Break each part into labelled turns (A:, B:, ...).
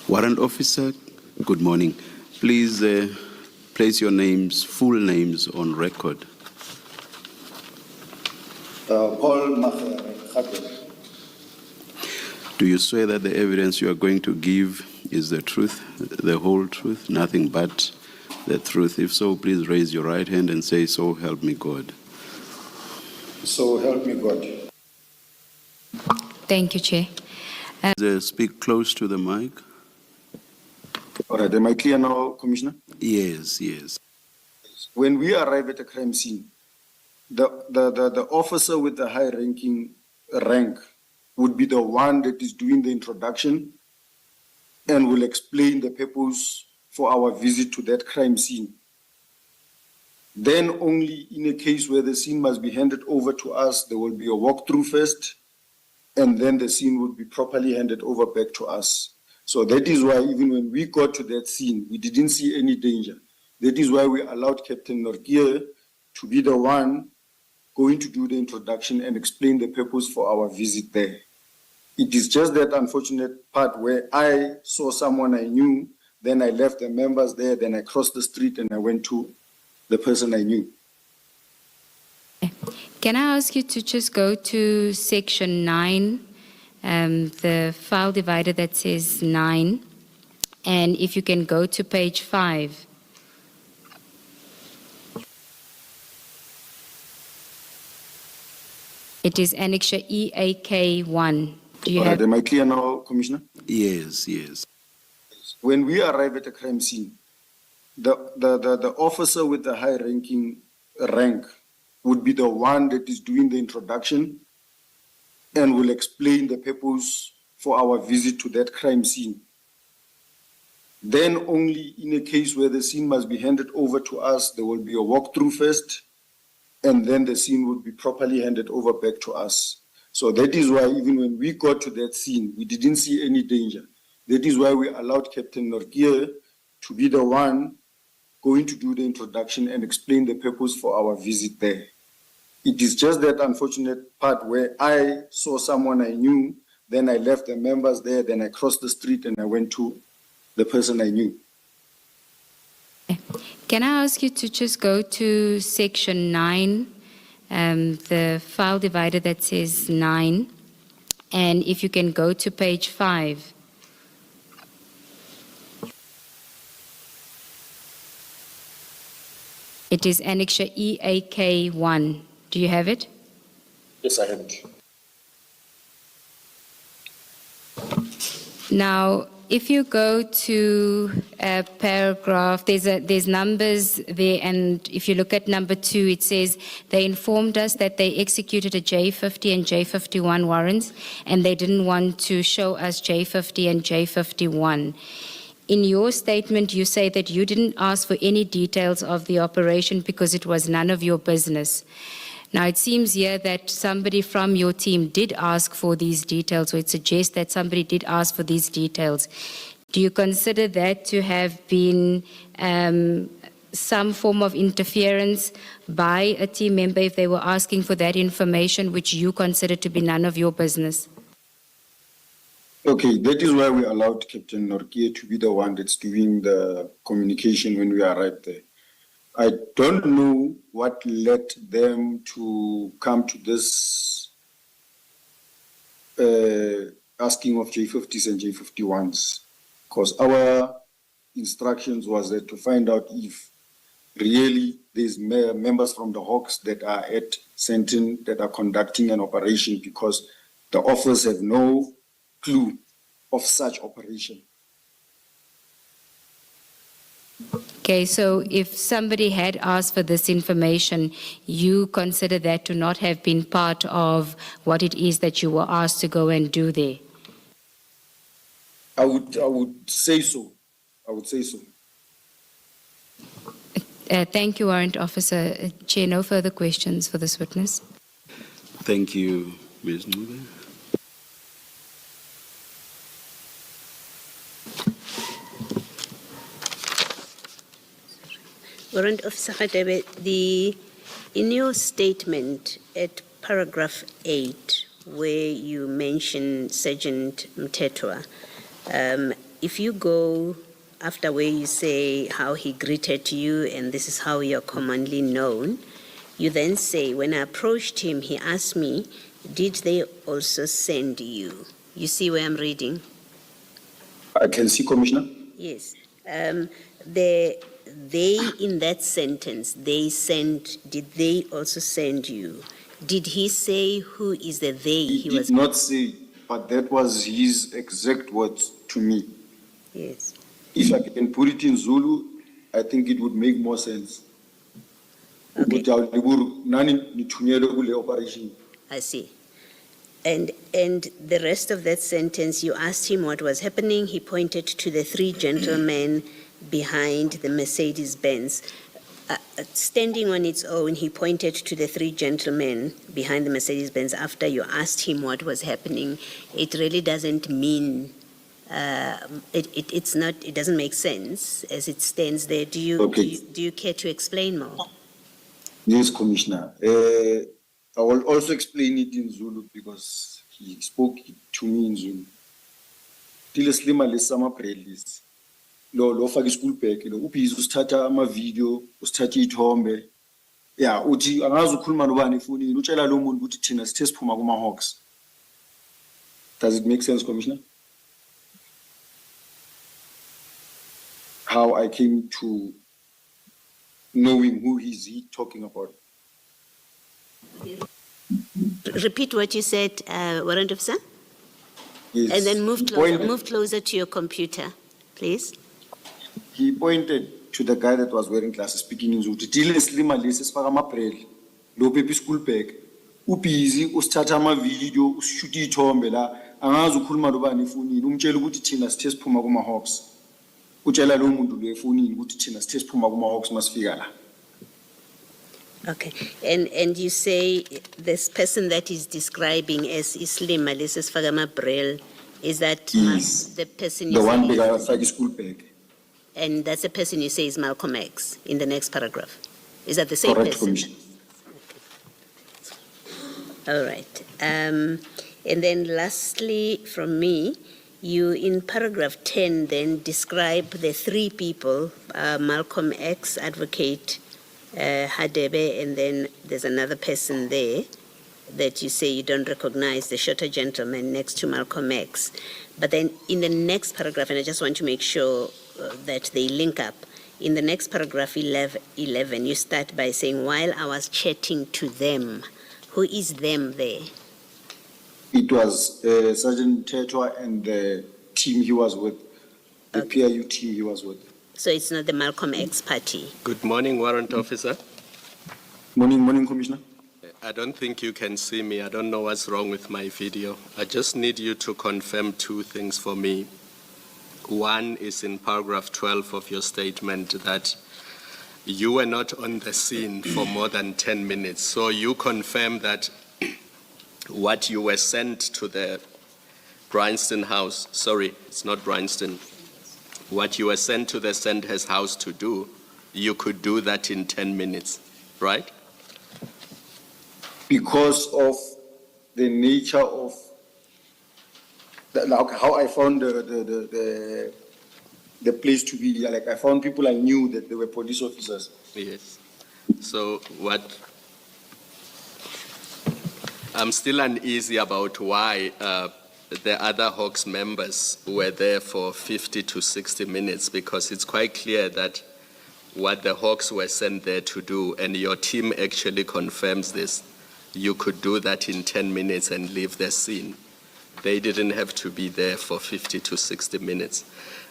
A: Warrant Officer, good morning. Please place your names, full names on record.
B: Paul Makgare.
A: Do you swear that the evidence you are going to give is the truth, the whole truth, nothing but the truth? If so, please raise your right hand and say, "So help me God."
B: So help me God.
C: Thank you, Chair.
A: Speak close to the mic.
B: All right, am I clear now, Commissioner?
A: Yes, yes.
B: When we arrive at a crime scene, the officer with the high-ranking rank would be the one that is doing the introduction and will explain the purpose for our visit to that crime scene. Then only in a case where the scene must be handed over to us, there will be a walkthrough first, and then the scene would be properly handed over back to us. So that is why even when we got to that scene, we didn't see any danger. That is why we allowed Captain Norkier to be the one going to do the introduction and explain the purpose for our visit there. It is just that unfortunate part where I saw someone I knew, then I left the members there, then I crossed the street and I went to the person I knew.
C: Can I ask you to just go to section 9, the file divider that says 9, and if you can go to page 5. It is Annexure EAK1. Do you have?
B: Am I clear now, Commissioner?
A: Yes, yes.
B: When we arrive at a crime scene, the officer with the high-ranking rank would be the one that is doing the introduction and will explain the purpose for our visit to that crime scene. Then only in a case where the scene must be handed over to us, there will be a walkthrough first, and then the scene would be properly handed over back to us. So that is why even when we got to that scene, we didn't see any danger. That is why we allowed Captain Norkier to be the one going to do the introduction and explain the purpose for our visit there. It is just that unfortunate part where I saw someone I knew, then I left the members there, then I crossed the street and I went to the person I knew.
C: Can I ask you to just go to section 9, the file divider that says 9, and if you can go to page 5. It is Annexure EAK1. Do you have it?
B: Yes, I have it.
C: Now, if you go to a paragraph, there's numbers there, and if you look at number 2, it says they informed us that they executed a J50 and J51 warrants, and they didn't want to show us J50 and J51. In your statement, you say that you didn't ask for any details of the operation because it was none of your business. Now, it seems here that somebody from your team did ask for these details, or it suggests that somebody did ask for these details. Do you consider that to have been some form of interference by a team member if they were asking for that information, which you consider to be none of your business?
B: Okay, that is why we allowed Captain Norkier to be the one that's doing the communication when we arrived there. I don't know what led them to come to this asking of J50s and J51s, because our instructions was that to find out if really there's members from the Hawks that are at Sentin that are conducting an operation, because the officers have no clue of such operation.
C: Okay, so if somebody had asked for this information, you consider that to not have been part of what it is that you were asked to go and do there?
B: I would say so. I would say so.
C: Thank you, Warrant Officer. Chair, no further questions for this witness.
A: Thank you, Ms. Nube.
D: Warrant Officer Radebe, in your statement at paragraph 8, where you mention Sergeant M.T.S, if you go after where you say how he greeted you and this is how you're commonly known, you then say, when I approached him, he asked me, did they also send you? You see where I'm reading?
B: I can see, Commissioner.
D: Yes. They in that sentence, did they also send you? Did he say who is the they
B: He did not say, but that was his exact words to me.
D: Yes.
B: If I can put it in Zulu, I think it would make more sense.
D: Okay.
B: Operation.
D: I see. And the rest of that sentence, you asked him what was happening. He pointed to the three gentlemen behind the Mercedes-Benz. Standing on its own, he pointed to the three gentlemen behind the Mercedes-Benz after you asked him what was happening. It really doesn't mean, it doesn't make sense as it stands there. Do you care to explain more?
B: Yes, Commissioner. I will also explain it in Zulu because he spoke to me in Zulu. Tile slima lesama prelis. Lo faki school pack. Lo upizo stata ama video, stata ithombe. Yeah, uti angazu kulma nobani funi. Uchela lo mundu uti tina test puma kuma Hawks. Does it make sense, Commissioner? How I came to knowing who is he talking about.
D: Repeat what you said, Warrant Officer.
B: Yes.
D: And then move closer to your computer, please.
B: He pointed to the guy that was wearing glasses, speaking in Zulu. Tile slima leses faka maprel. Lo pepi school bag. Ubizi ustata ama video, ushuti ithombe la. Angazu khuluma nobani funi. Umtshela ukuthi thina sithe siphuma kuma Hawks. Utshela lo muntu lo efonini ukuthi thina sithe siphuma kuma Hawks masifika la.
D: Okay, and you say this person that is describing as Islim Malises Fagama Brel, is that the person you
B: The one
D: say?
B: big school bag.
D: And that's the person you say is Malcom X in the next paragraph. Is that the same
B: Correct,
D: person?
B: Commissioner.
D: Okay. All right. And then lastly from me, you in paragraph 10 then describe the three people, Malcom X, advocate, Radebe, and then there's another person there that you say you don't recognize, the shorter gentleman next to Malcom X. But then in the next paragraph, and I just want to make sure that they link up, in the next paragraph 11, you start by saying, while I was chatting to them. Who is them there?
B: It was Sergeant Tetwa and the team he was with, the PIU team he was with.
D: So it's not the Malcom X party.
E: Good morning, Warrant Officer.
B: Morning, Commissioner.
E: I don't think you can see me. I don't know what's wrong with my video. I just need you to confirm two things for me. One is in paragraph 12 of your statement that you were not on the scene for more than 10 minutes. So you confirm that what you were sent to the Bryanston house, sorry, it's not Bryanston, what you were sent to the Sandhurst house to do, you could do that in 10 minutes, right?
B: Because of the nature of like how I found the place to be, like I found people I knew that they were police officers.
E: Yes. So I'm still uneasy about why the other Hawks members were there for 50 to 60 minutes, because it's quite clear that what the Hawks were sent there to do, and your team actually confirms this, you could do that in 10 minutes and leave the scene. They didn't have to be there for 50 to 60 minutes.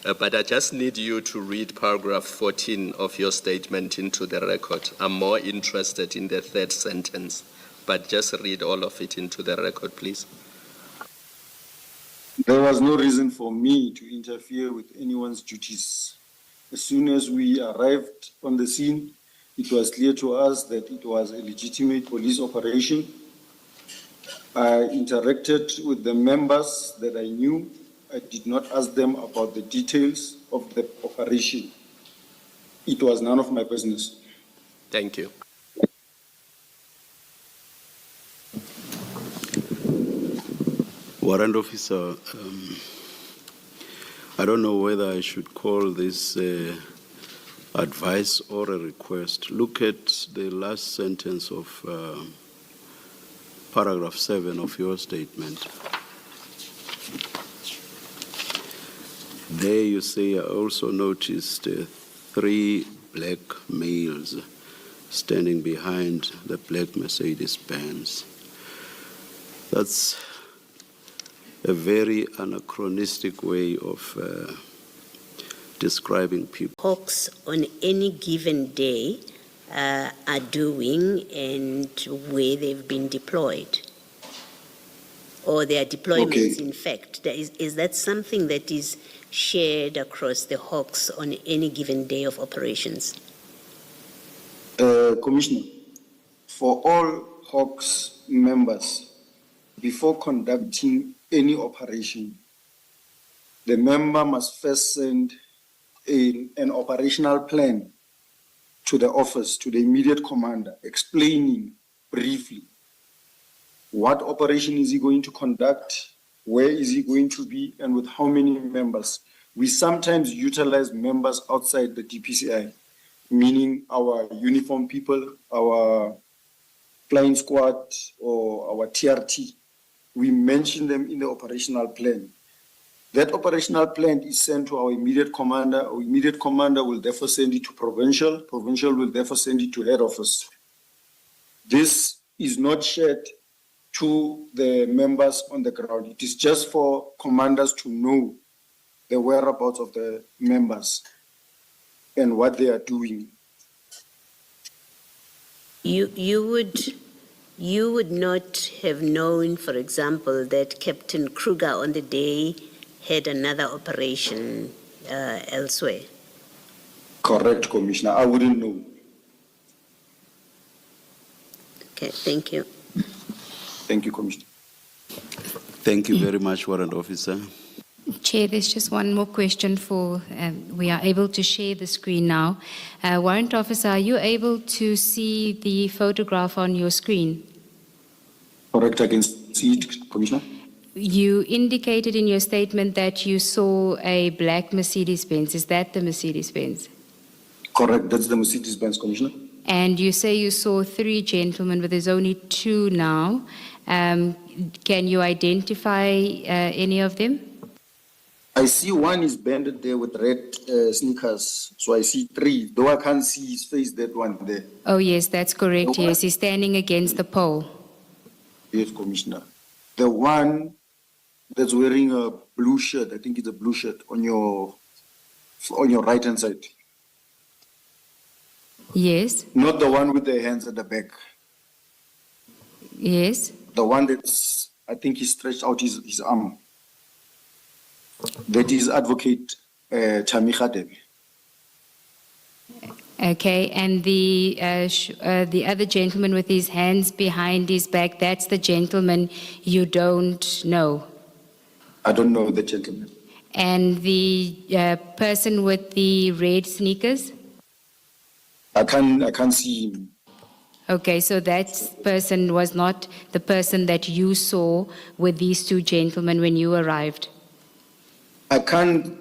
E: But I just need you to read paragraph 14 of your statement into the record. I'm more interested in the third sentence, but just read all of it into the record, please.
B: There was no reason for me to interfere with anyone's duties. As soon as we arrived on the scene, it was clear to us that it was a legitimate police operation. I interacted with the members that I knew. I did not ask them about the details of the operation. It was none of my business.
E: Thank you.
A: Warrant Officer, I don't know whether I should call this advice or a request. Look at the last sentence of paragraph 7 of your statement. There you say, I also noticed 3 black males standing behind the black Mercedes-Benz. That's a very anachronistic way of describing people.
D: Hawks on any given day are doing and where they've been deployed, or their deployments.
B: Okay.
D: In fact, is that something that is shared across the Hawks on any given day of operations?
B: Commissioner, for all Hawks members, before conducting any operation, the member must first send an operational plan to the office, to the immediate commander, explaining briefly what operation is he going to conduct, where is he going to be, and with how many members. We sometimes utilize members outside the DPCI, meaning our uniform people, our flying squad, or our TRT. We mention them in the operational plan. That operational plan is sent to our immediate commander. Our immediate commander will therefore send it to provincial. Provincial will therefore send it to head office. This is not shared to the members on the ground. It is just for commanders to know the whereabouts of the members and what they are doing.
D: You would not have known, for example, that Captain Kruger on the day had another operation elsewhere?
B: Correct, Commissioner. I wouldn't know.
D: Okay, thank you.
B: Thank you, Commissioner.
A: Thank you very much, Warrant Officer.
C: Chair, there's just one more question for, we are able to share the screen now. Warrant Officer, are you able to see the photograph on your screen?
B: Correct, I can see it, Commissioner.
C: You indicated in your statement that you saw a black Mercedes-Benz. Is that the Mercedes-Benz?
B: Correct, that's the Mercedes-Benz, Commissioner.
C: And you say you saw 3 gentlemen, but there's only 2 now. Can you identify any of them?
B: I see one is banded there with red sneakers, so I see 3. Though I can't see his face, that one there.
C: Oh, yes, that's correct. Yes, he's standing against the pole.
B: Yes, Commissioner. The one that's wearing a blue shirt, I think it's a blue shirt, on your right-hand side.
C: Yes,
B: Not the one with the hands at the back.
C: yes.
B: The one that's, I think he stretched out his arm. That is Advocate Radebe.
C: Okay, and the other gentleman with his hands behind his back, that's the gentleman you don't know.
B: I don't know the gentleman.
C: And the person with the red sneakers?
B: I can't see him.
C: Okay, so that person was not the person that you saw with these 2 gentlemen when you arrived?
B: I can't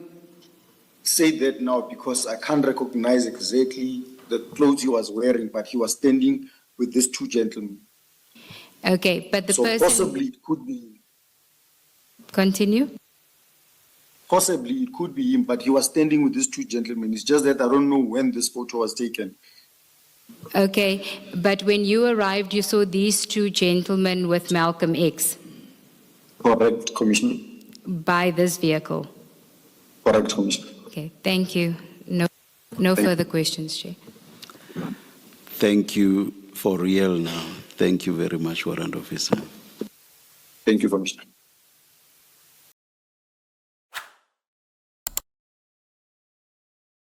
B: say that now because I can't recognize exactly the clothes he was wearing, but he was standing with these 2 gentlemen.
C: Okay, but the
B: So
C: person...
B: possibly it could be.
C: Continue.
B: Possibly it could be him, but he was standing with these 2 gentlemen. It's just that I don't know when this photo was taken.
C: Okay, but when you arrived, you saw these 2 gentlemen with Malcom X
B: Correct, Commissioner.
C: by this vehicle.
B: Correct, Commissioner.
C: Okay, thank you. No further questions, Chair.
A: Thank you for real now. Thank you very much, Warrant Officer.
B: Thank you, Commissioner.